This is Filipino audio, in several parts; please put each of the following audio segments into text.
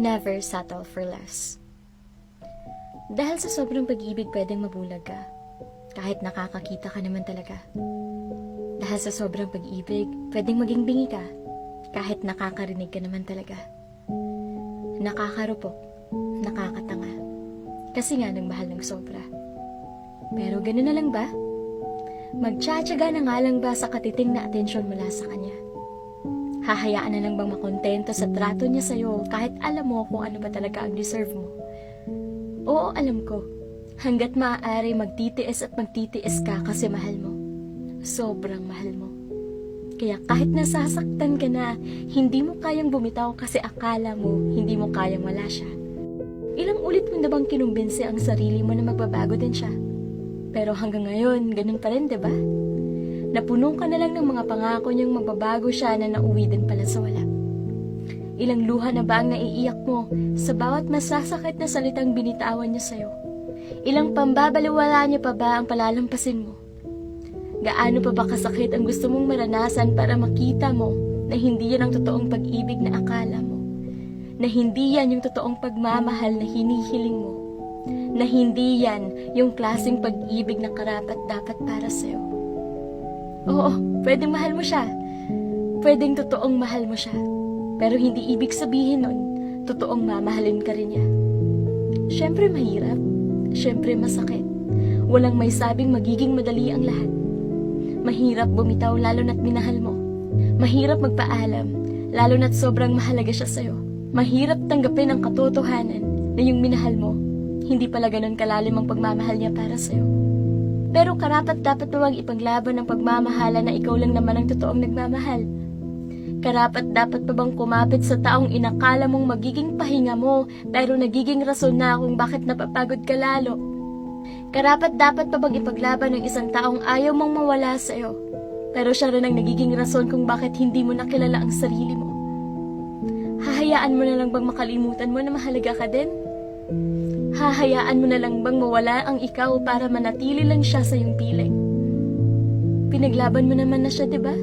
Never settle for less. Dahil sa sobrang pag-ibig pwedeng mabulag ka, kahit nakakakita ka naman talaga. Dahil sa sobrang pag-ibig, pwedeng maging bingi ka, kahit nakakarinig ka naman talaga. Nakakarupok, nakakatanga, kasi nga nagmahal ng sobra. Pero ganun na lang ba? Magtsatsaga na nga lang ba sa katiting na atensyon mula sa kanya? Hahayaan na lang bang makontento sa trato niya sa'yo kahit alam mo kung ano ba talaga ang deserve mo? Oo, alam ko. Hanggat maaari magtitiis at magtitiis ka kasi mahal mo. Sobrang mahal mo. Kaya kahit nasasaktan ka na, hindi mo kayang bumitaw kasi akala mo hindi mo kayang wala siya. Ilang ulit mo na bang kinumbinsi ang sarili mo na magbabago din siya? Pero hanggang ngayon, ganun pa rin, diba? Napuno ka na lang ng mga pangako niyang magbabago siya na nauwi din pala sa wala. Ilang luha na ba ang naiiyak mo sa bawat masasakit na salitang binitawan niya sa'yo? Ilang pambabaliwala niya pa ba ang palalampasin mo? Gaano pa ba kasakit ang gusto mong maranasan para makita mo na hindi yan ang totoong pag-ibig na akala mo? Na hindi yan yung totoong pagmamahal na hinihiling mo? Na hindi yan yung klaseng pag-ibig na karapat dapat para sa'yo? Oo, pwedeng mahal mo siya. Pwedeng totoong mahal mo siya. Pero hindi ibig sabihin nun, totoong mamahalin ka rin niya. Siyempre mahirap. Siyempre masakit. Walang may sabing magiging madali ang lahat. Mahirap bumitaw lalo na't minahal mo. Mahirap magpaalam, lalo na't sobrang mahalaga siya sa'yo. Mahirap tanggapin ang katotohanan na yung minahal mo, hindi pala ganun kalalim ang pagmamahal niya para sa'yo. Pero karapat dapat mo wag ipaglaban ang pagmamahala na ikaw lang naman ang totoong nagmamahal. Karapat dapat pa bang kumapit sa taong inakala mong magiging pahinga mo pero nagiging rason na kung bakit napapagod ka lalo? Karapat dapat pa bang ipaglaban ng isang taong ayaw mong mawala sa'yo pero siya rin ang nagiging rason kung bakit hindi mo nakilala ang sarili mo? Hahayaan mo na lang bang makalimutan mo na mahalaga ka din? Hahayaan mo na lang bang mawala ang ikaw para manatili lang siya sa iyong piling? Pinaglaban mo naman na siya, diba?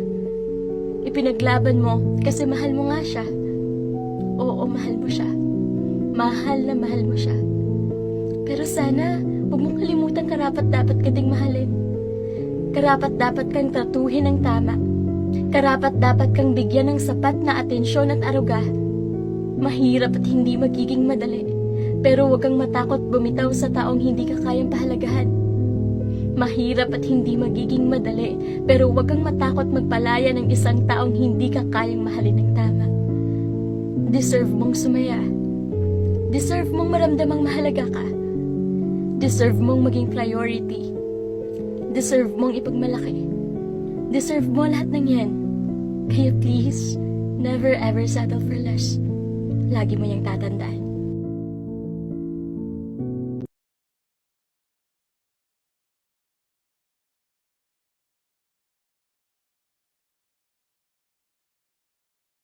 Ipinaglaban mo kasi mahal mo nga siya. Oo, mahal mo siya. Mahal na mahal mo siya. Pero sana, huwag mong kalimutan karapat dapat ka ding mahalin. Karapat dapat kang tratuhin ng tama. Karapat dapat kang bigyan ng sapat na atensyon at aruga. Mahirap at hindi magiging madali. Pero huwag kang matakot bumitaw sa taong hindi ka kayang pahalagahan. Mahirap at hindi magiging madali, pero huwag kang matakot magpalaya ng isang taong hindi ka kayang mahalin ng tama. Deserve mong sumaya. Deserve mong maramdamang mahalaga ka. Deserve mong maging priority. Deserve mong ipagmalaki. Deserve mo lahat ng yan. Kaya please, never ever settle for less. Lagi mo niyang tatandaan.